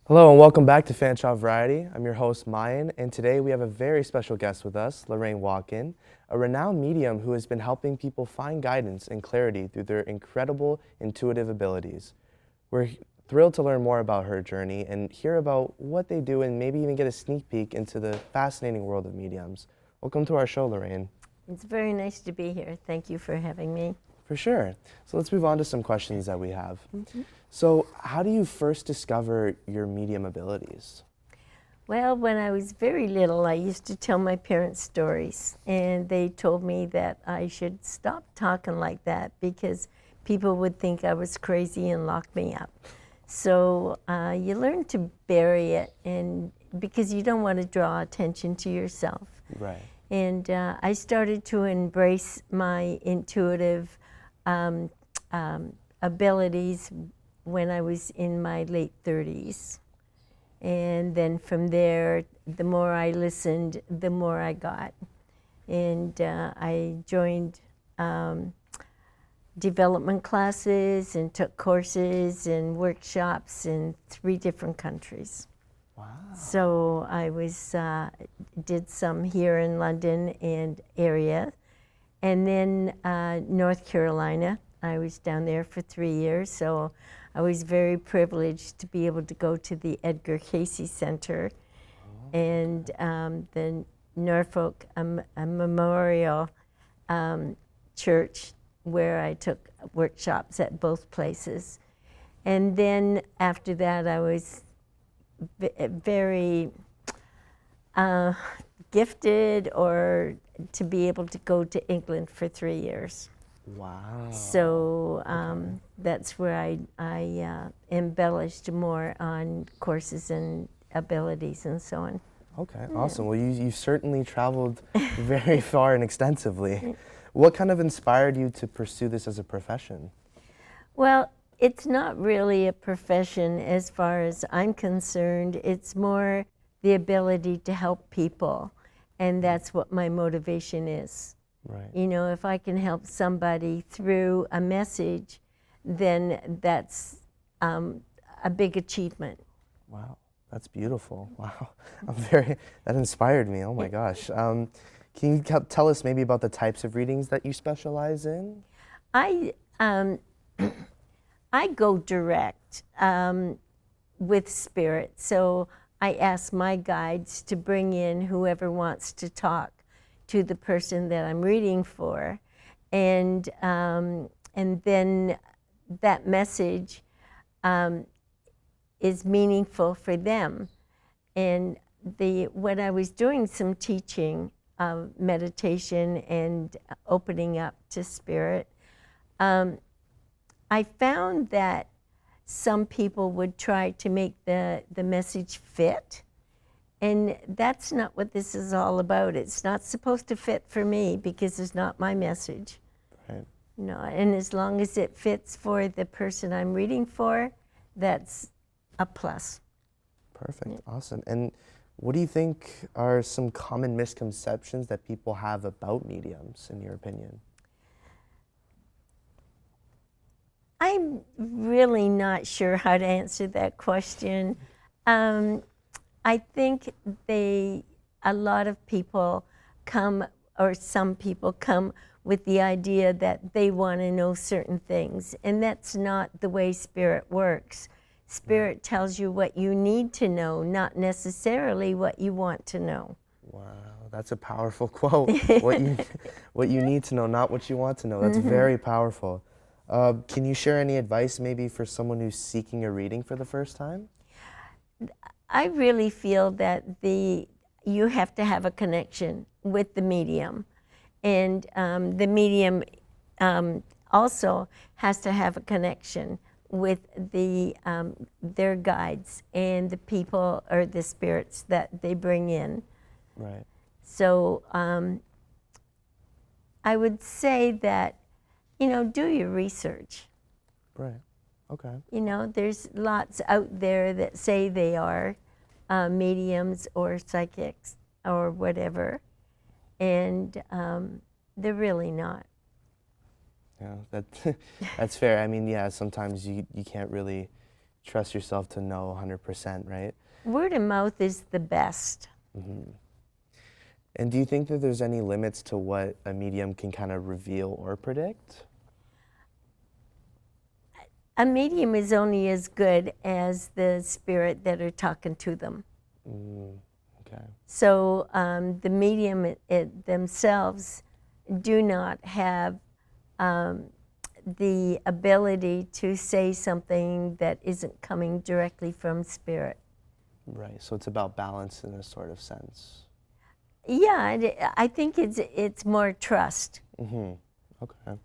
Hello and welcome back to Fanshawe Variety. I'm your host, Mayan, and today we have a very special guest with us, Lorraine Walken, a renowned medium who has been helping people find guidance and clarity through their incredible intuitive abilities. We're thrilled to learn more about her journey and hear about what they do and maybe even get a sneak peek into the fascinating world of mediums. Welcome to our show, Lorraine. It's very nice to be here. Thank you for having me. For sure. So let's move on to some questions that we have. So how do you first discover your medium abilities? Well, when I was very little, I used to tell my parents stories, and they told me that I should stop talking like that because people would think I was crazy and lock me up. So you learn to bury it, and because you don't want to draw attention to yourself. Right. And I started to embrace my intuitive abilities when I was in my late 30s. And then from there, the more I listened, the more I got. And I joined development classes and took courses and workshops in 3 different countries. Wow. So I was did some here in London and area, and then North Carolina. I was down there for 3 years, so I was very privileged to be able to go to the Edgar Cayce Center and the Norfolk Memorial Church, where I took workshops at both places. And then after that, I was very gifted or to be able to go to England for 3 years. Wow. So that's where I embellished more on courses and abilities and so on. Okay, awesome. Well, you've certainly traveled very far and extensively. What kind of inspired you to pursue this as a profession? Well, it's not really a profession as far as I'm concerned. It's more the ability to help people, and that's what my motivation is. Right. You know, if I can help somebody through a message, then that's a big achievement. Wow, that's beautiful. Wow, that inspired me. Oh my gosh. Can you tell us maybe about the types of readings that you specialize in? I go direct with spirit, so I ask my guides to bring in whoever wants to talk to the person that I'm reading for, and then that message is meaningful for them. And when I was doing some teaching of meditation and opening up to spirit, I found that some people would try to make the message fit. And that's not what this is all about. It's not supposed to fit for me because it's not my message. Right. No, and as long as it fits for the person I'm reading for, that's a plus. Perfect. Awesome. And what do you think are some common misconceptions that people have about mediums, in your opinion? I'm really not sure how to answer that question. I think a lot of people come, or some people come with the idea that they want to know certain things, and that's not the way spirit works. Spirit tells you what you need to know, not necessarily what you want to know. Wow, that's a powerful quote. what you need to know, not what you want to know. That's very powerful. Can you share any advice maybe for someone who's seeking a reading for the first time? I really feel that you have to have a connection with the medium, and the medium also has to have a connection with their guides and the people or the spirits that they bring in. Right. So I would say that, do your research. Right. Okay. There's lots out there that say they are mediums or psychics or whatever, and they're really not. Yeah, that's fair. I mean, yeah, sometimes you can't really trust yourself to know 100%, right? Word of mouth is the best. And do you think that there's any limits to what a medium can kind of reveal or predict? A medium is only as good as the spirit that are talking to them. Okay. So the medium themselves do not have the ability to say something that isn't coming directly from spirit. Right. So it's about balance in a sort of sense. Yeah, I think it's more trust. Okay.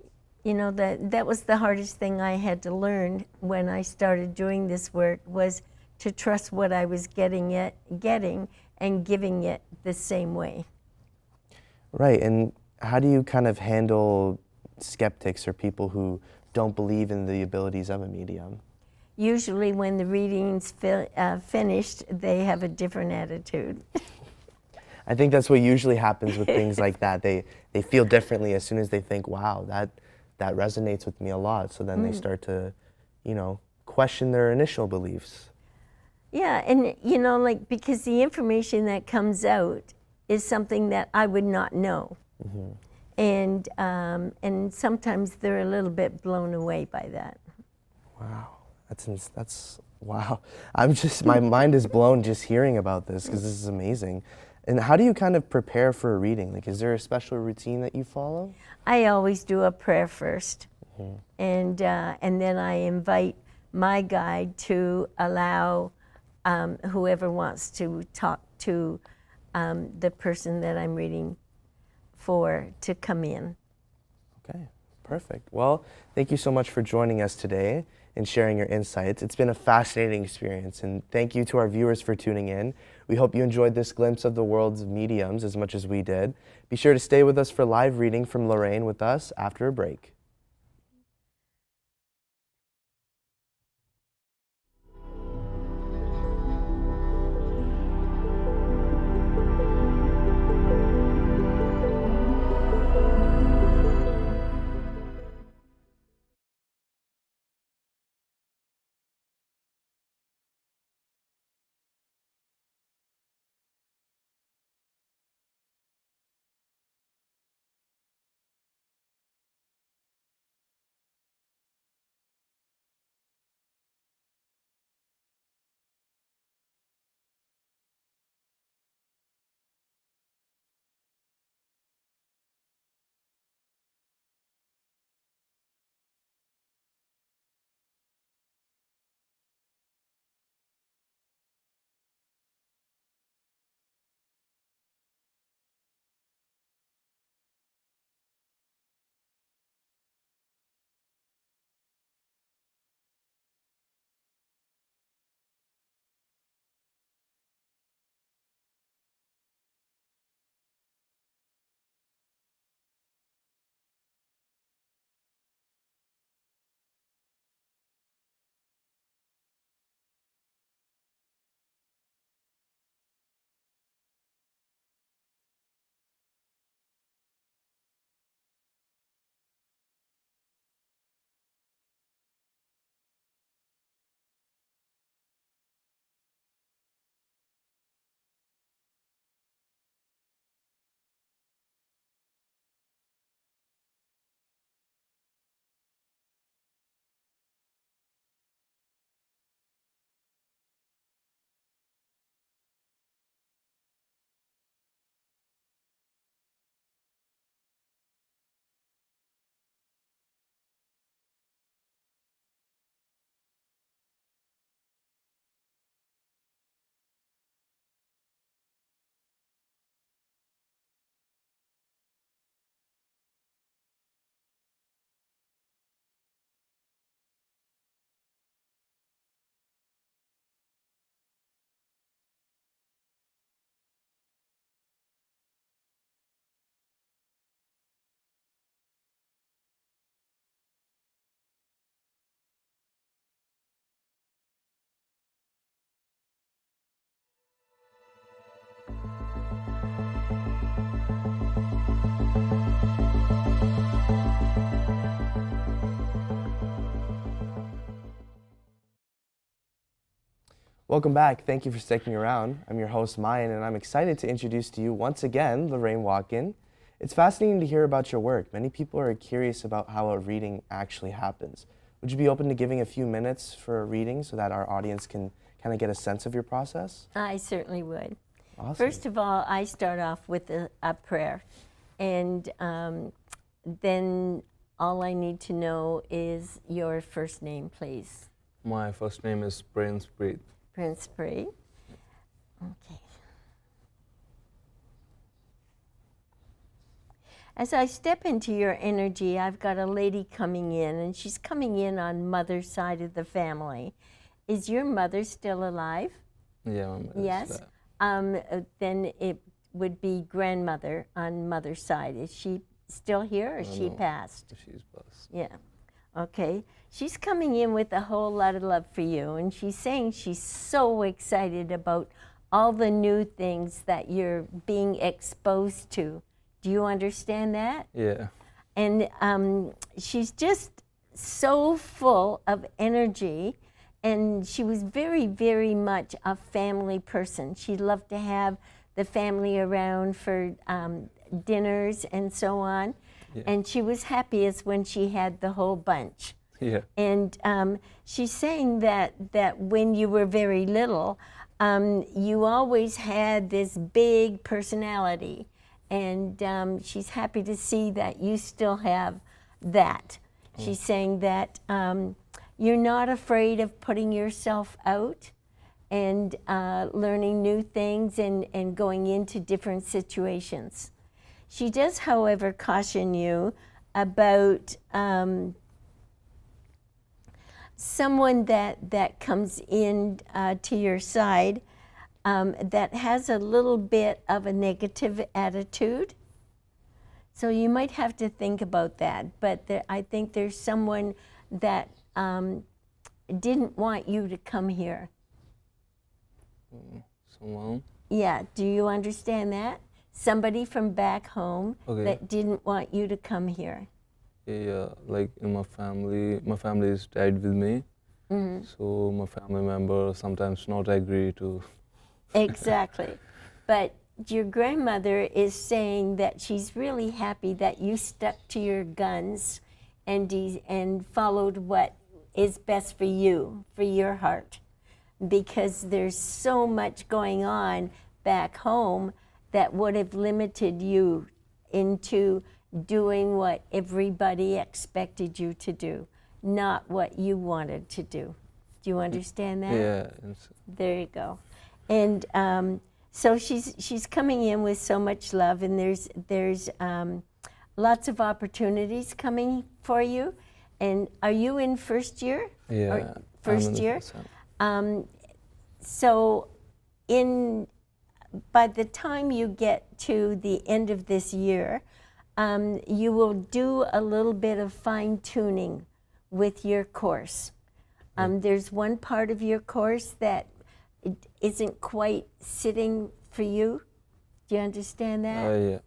You know, that was the hardest thing I had to learn when I started doing this work, was to trust what I was getting and giving it the same way. Right. And how do you kind of handle skeptics or people who don't believe in the abilities of a medium? Usually when the reading's finished, they have a different attitude. I think that's what usually happens with things like that. They feel differently as soon as they think, wow, that resonates with me a lot. So then they start to, question their initial beliefs. Yeah, and like, because the information that comes out is something that I would not know. And sometimes they're a little bit blown away by that. Wow, that's wow. My mind is blown just hearing about this, because this is amazing. And how do you kind of prepare for a reading? Like, is there a special routine that you follow? I always do a prayer first, and then I invite my guide to allow whoever wants to talk to the person that I'm reading for to come in. Okay, perfect. Well, thank you so much for joining us today and sharing your insights. It's been a fascinating experience, and thank you to our viewers for tuning in. We hope you enjoyed this glimpse of the world's mediums as much as we did. Be sure to stay with us for live reading from Lorraine with us after a break. Welcome back. Thank you for sticking around. I'm your host, Mayan, and I'm excited to introduce to you once again Lorraine Walken. It's fascinating to hear about your work. Many people are curious about how a reading actually happens. Would you be open to giving a few minutes for a reading so that our audience can kind of get a sense of your process? I certainly would. Awesome. First of all, I start off with a prayer, and then all I need to know is your first name, please. My first name is Prince Preet. Prince Preet. Okay. As I step into your energy, I've got a lady coming in, and she's coming in on mother's side of the family. Is your mother still alive? Yeah, my mother. Yes. Then it would be grandmother on mother's side. Is she still here, or she No, passed? she's passed. Yeah. Okay. She's coming in with a whole lot of love for you, and she's saying she's so excited about all the new things that you're being exposed to. Do you understand that? Yeah. And she's just so full of energy, and she was very, very much a family person. She loved to have the family around for dinners and so on. Yeah. And she was happiest when she had the whole bunch. Yeah. And she's saying that when you were very little, you always had this big personality. And she's happy to see that you still have that. She's saying that you're not afraid of putting yourself out and learning new things and going into different situations. She does, however, caution you about someone that comes in to your side that has a little bit of a negative attitude. So you might have to think about that. But I think there's someone that didn't want you to come here. Someone? Yeah, do you understand that? Somebody from back home Okay. that didn't want you to come here. Yeah, like in my family is tied with me. Mm-hmm. So my family member sometimes not agree to. Exactly. But your grandmother is saying that she's really happy that you stuck to your guns and followed what is best for you, for your heart. Because there's so much going on back home that would have limited you into doing what everybody expected you to do, not what you wanted to do. Do you understand that? Yeah. There you go. And so she's coming in with so much love, and there's lots of opportunities coming for you. And are you in first year? Yeah. Or first I'm in the year? first time. So by the time you get to the end of this year, you will do a little bit of fine-tuning with your course. There's one part of your course that it isn't quite sitting for you. Do you understand that? Yeah.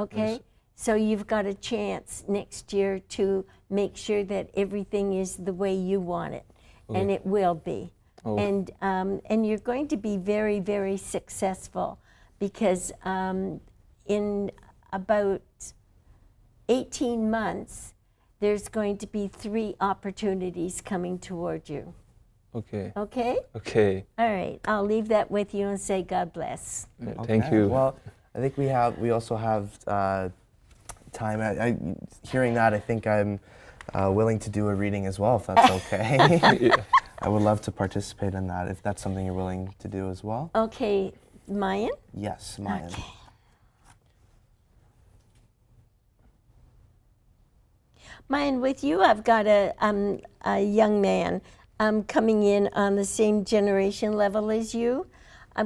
Okay. Yes. So you've got a chance next year to make sure that everything is the way you want it, and Okay. it will be. Oh. And you're going to be very, very successful, because in about 18 months, there's going to be 3 opportunities coming toward you. Okay. Okay? Okay. All right. I'll leave that with you and say God bless. Yeah, thank Okay. you. Well, I think we also have time. Hearing that, I think I'm willing to do a reading as well, if that's okay. Yeah. I would love to participate in that, if that's something you're willing to do as well. Okay, Mayan? Yes, Mayan. Okay. Mayan, with you, I've got a young man coming in on the same generation level as you.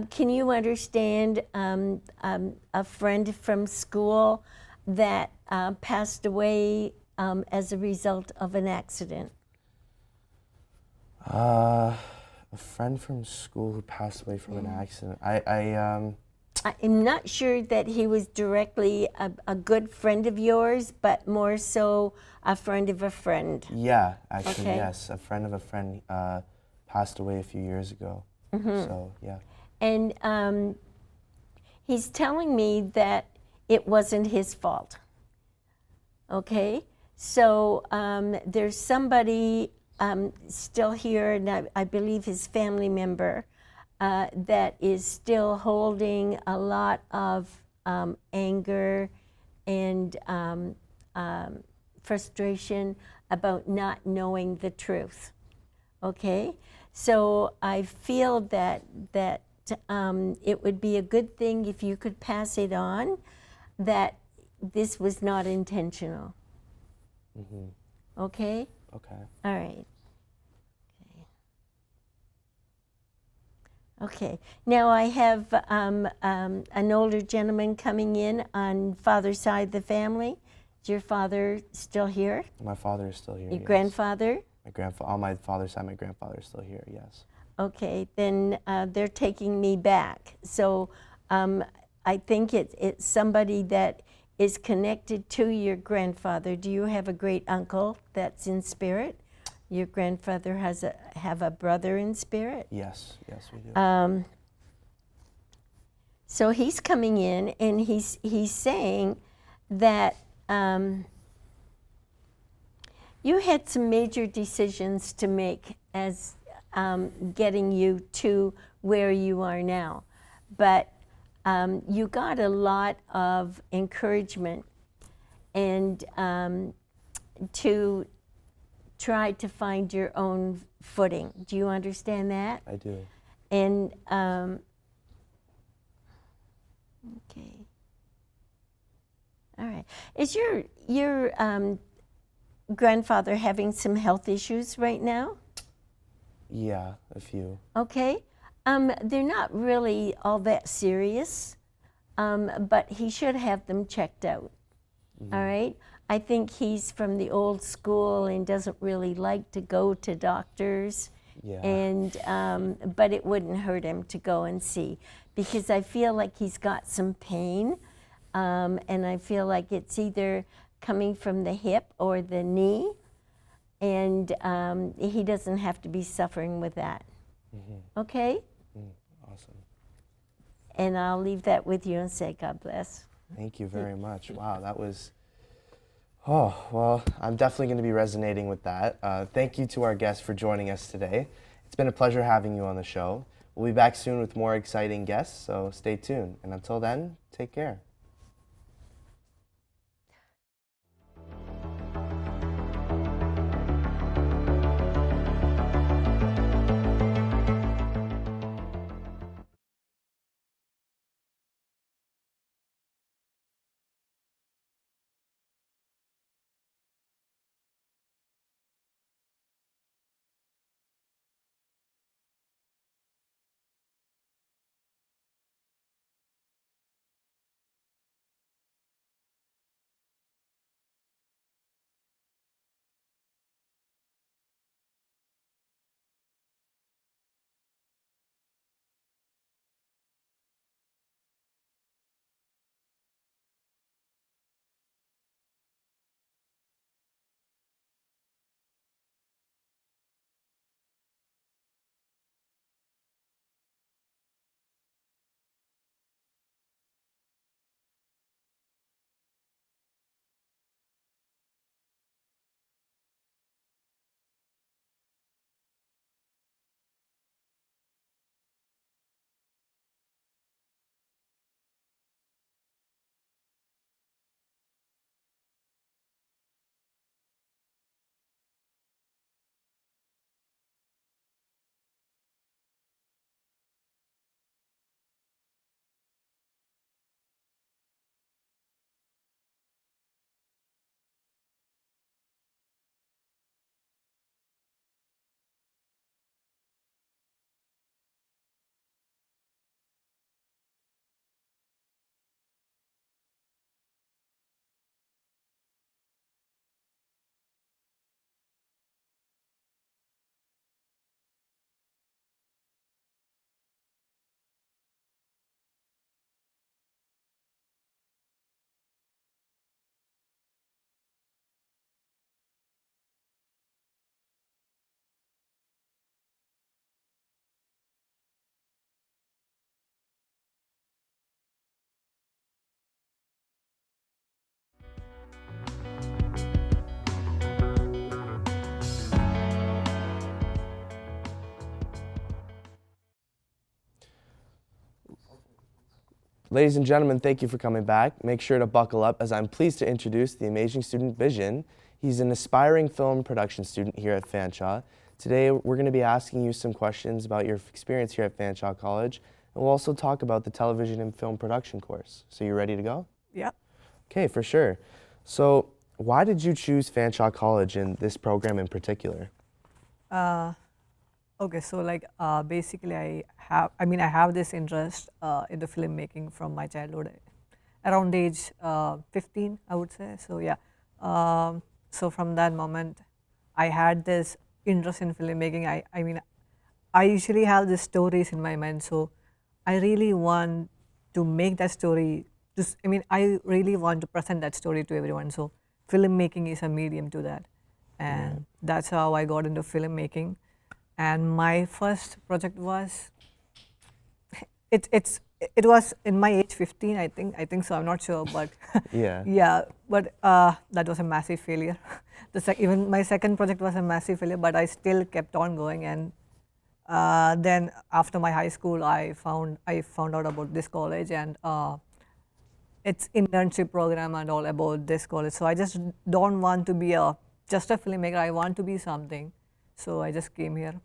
Can you understand a friend from school that passed away as a result of an accident? A friend from school who passed away from an accident. I'm not sure that he was directly a good friend of yours, but more so a friend of a friend. Yeah, actually, Okay. yes. A friend of a friend passed away a few years ago. So yeah. And he's telling me that it wasn't his fault. Okay? So there's somebody still here, and I believe his family member, that is still holding a lot of anger and frustration about not knowing the truth. Okay? So I feel that it would be a good thing if you could pass it on, that this was not intentional. Okay? Okay. All right. Okay. Now I have an older gentleman coming in on father's side of the family. Is your father still here? My father is still here. Your yes. grandfather? My grandfather, on my father's side, my grandfather is still here. Yes. Okay, then they're taking me back. So I think it's somebody that is connected to your grandfather. Do you have a great uncle that's in spirit? Your grandfather have a brother in spirit? Yes. Yes, we do. So he's coming in and he's saying that you had some major decisions to make as getting you to where you are now. But you got a lot of encouragement and to try to find your own footing. Do you understand that? I do. And okay. All right. Is your grandfather having some health issues right now? Yeah, a few. Okay. They're not really all that serious, but he should have them checked out. All right. I think he's from the old school and doesn't really like to go to doctors. Yeah. And but it wouldn't hurt him to go and see, because I feel like he's got some pain, and I feel like it's either coming from the hip or the knee, and he doesn't have to be suffering with that. Okay? Awesome. And I'll leave that with you and say God bless. Thank you very much. Wow, that was. Oh, well, I'm definitely going to be resonating with that. Thank you to our guests for joining us today. It's been a pleasure having you on the show. We'll be back soon with more exciting guests, so stay tuned. And until then, take care. Ladies and gentlemen, thank you for coming back. Make sure to buckle up as I'm pleased to introduce the amazing student Vision. He's an aspiring film production student here at Fanshawe. Today, we're going to be asking you some questions about your experience here at Fanshawe College, and we'll also talk about the television and film production course. So you ready to go? Yeah. Okay, for sure. So why did you choose Fanshawe College and this program in particular? Okay, so like basically I have this interest in the filmmaking from my childhood, around age 15, I would say. So yeah, so from that moment, I had this interest in filmmaking. I usually have these stories in my mind, so I really want to make that story. I really want to present that story to everyone. So filmmaking is a medium to that, and that's how I got into filmmaking. And my first project was, it was in my age 15, I think so, I'm not sure, but Yeah. but that was a massive failure. Even my second project was a massive failure, but I still kept on going. And then after my high school, I found out about this college and its internship program and all about this college. So I just don't want to be just a filmmaker. I want to be something. So I just came here.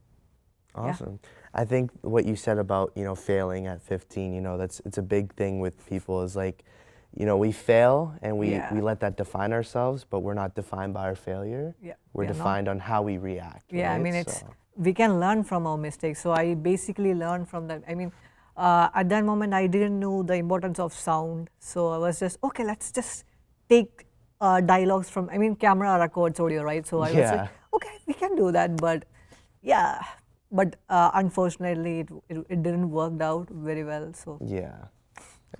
Awesome. I think what you said about, failing at 15, it's a big thing with people is like, we fail and we let that define ourselves, but we're not defined by our failure. Yeah. We're defined on how we react. Yeah, right? we can learn from our mistakes. So I basically learned from that. At that moment, I didn't know the importance of sound. So I was just, okay, let's just take dialogues from, camera records audio, right? So I was like, okay, we can do that. But yeah, unfortunately, it didn't work out very well. So Yeah,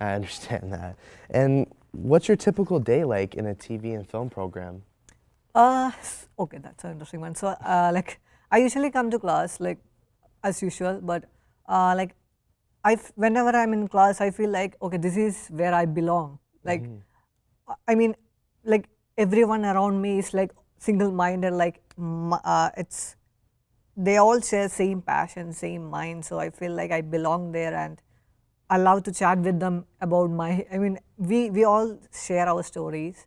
I understand that. And what's your typical day like in a TV and film program? Okay, that's an interesting one. So like I usually come to class like as usual, but like whenever I'm in class, I feel like, okay, this is where I belong. Like, like everyone around me is like single-minded, like they all share same passion, same mind. So I feel like I belong there and allowed to chat with them about we all share our stories,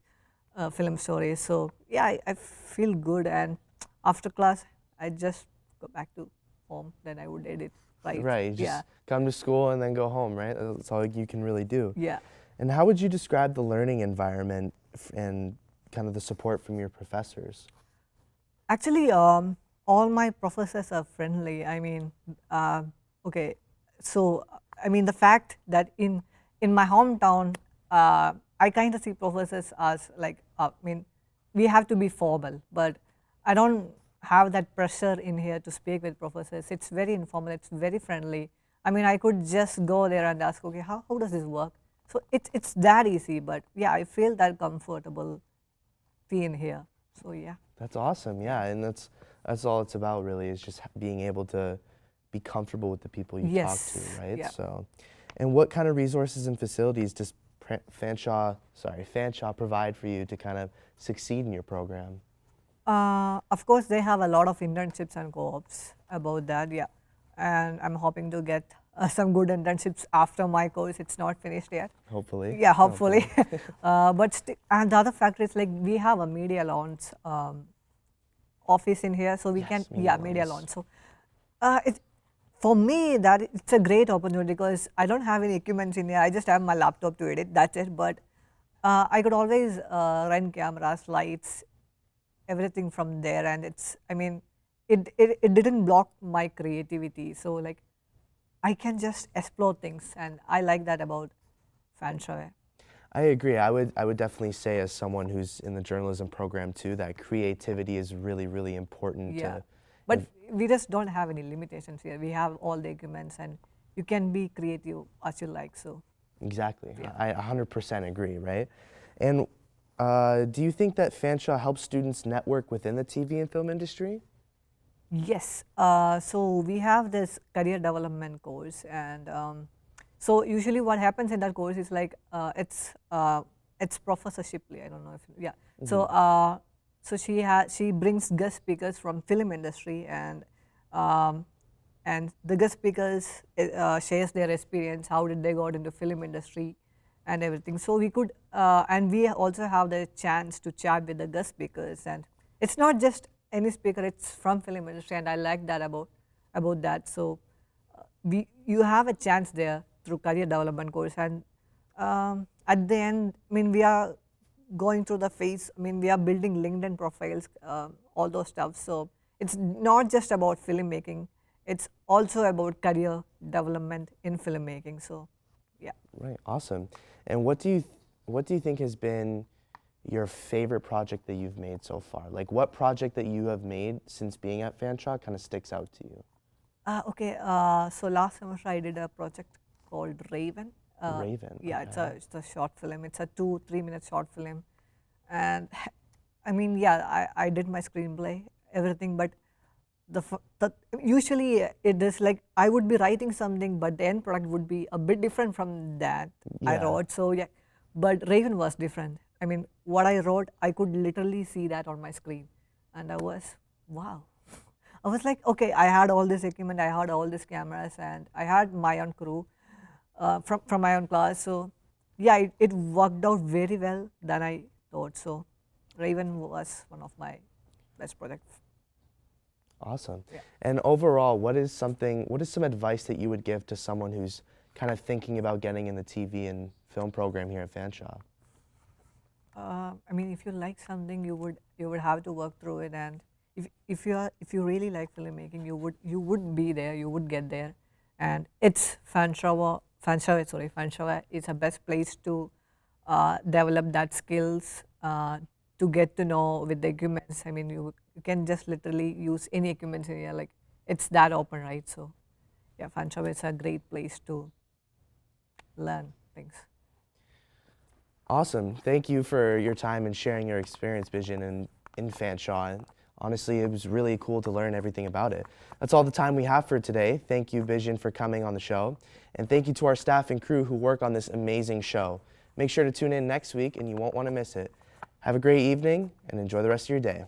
film stories. So yeah, I feel good. And after class, I just go back to home. Then I would edit. Right, you just come to school and then go home, right? That's all you can really do. Yeah. And how would you describe the learning environment and kind of the support from your professors? Actually, all my professors are friendly. Okay, so the fact that in my hometown, I kind of see professors as like, we have to be formal, but I don't have that pressure in here to speak with professors. It's very informal, it's very friendly. I could just go there and ask, okay, how does this work? So it's that easy, but yeah, I feel that comfortable being here. So yeah. That's awesome, yeah, and that's all it's about really, is just being able to be comfortable with the people you talk to, right? Yeah. So, and what kind of resources and facilities does Fanshawe provide for you to kind of succeed in your program? Of course, they have a lot of internships and co-ops about that, yeah. And I'm hoping to get some good internships after my course. It's not finished yet. Hopefully. Yeah, hopefully. And the other factor is like we have a media launch office in here, so we can, media launch. So for me, it's a great opportunity because I don't have any equipment in here. I just have my laptop to edit, that's it. But I could always run cameras, lights, everything from there, and it didn't block my creativity. So like I can just explore things, and I like that about Fanshawe. I agree. I would definitely say, as someone who's in the journalism program too, that creativity is really, really important. Yeah, but we just don't have any limitations here. We have all the equipments, and you can be creative as you like. So exactly, yeah. I 100% agree, right? And do you think that Fanshawe helps students network within the TV and film industry? Yes. So we have this career development course, and so usually what happens in that course is like it's professorshiply. I don't know if So so she brings guest speakers from film industry, and and the guest speakers shares their experience, how did they got into film industry and everything. So we could, and we also have the chance to chat with the guest speakers, and it's not just any speaker, it's from film industry, and I like that about that. So you have a chance there through career development course, and at the end, I mean, we are going through the phase, I mean, we are building LinkedIn profiles, all those stuff. So it's not just about filmmaking, it's also about career development in filmmaking. So yeah. Right, awesome. And what do you think has been your favorite project that you've made so far? Like, what project that you have made since being at Fanshawe kind of sticks out to you? Okay, so last semester I did a project called Raven. Raven. Yeah, okay. it's a short film. It's a 2-3 minute short film, and I mean, yeah, I did my screenplay, everything, but usually it is like I would be writing something, but the end product would be a bit different from that I Yeah. wrote. So yeah, but Raven was different. I mean, what I wrote, I could literally see that on my screen, and I was wow. I was like, okay, I had all this equipment, I had all these cameras, and I had my own crew from my own class. So yeah, it worked out very well than I thought. So Raven was one of my best projects. Awesome. Yeah. And overall, what is some advice that you would give to someone who's kind of thinking about getting in the TV and film program here at Fanshawe? I mean, if you like something, you would have to work through it, and if you really like filmmaking, you would be there, you would get there, and it's Fanshawe is the best place to develop that skills, to get to know with the equipments. I mean, you can just literally use any equipments in here, like it's that open, right? So yeah, Fanshawe is a great place to learn things. Awesome. Thank you for your time and sharing your experience, Bijan, in Fanshawe. Honestly, it was really cool to learn everything about it. That's all the time we have for today. Thank you, Bijan, for coming on the show. And thank you to our staff and crew who work on this amazing show. Make sure to tune in next week and you won't want to miss it. Have a great evening and enjoy the rest of your day.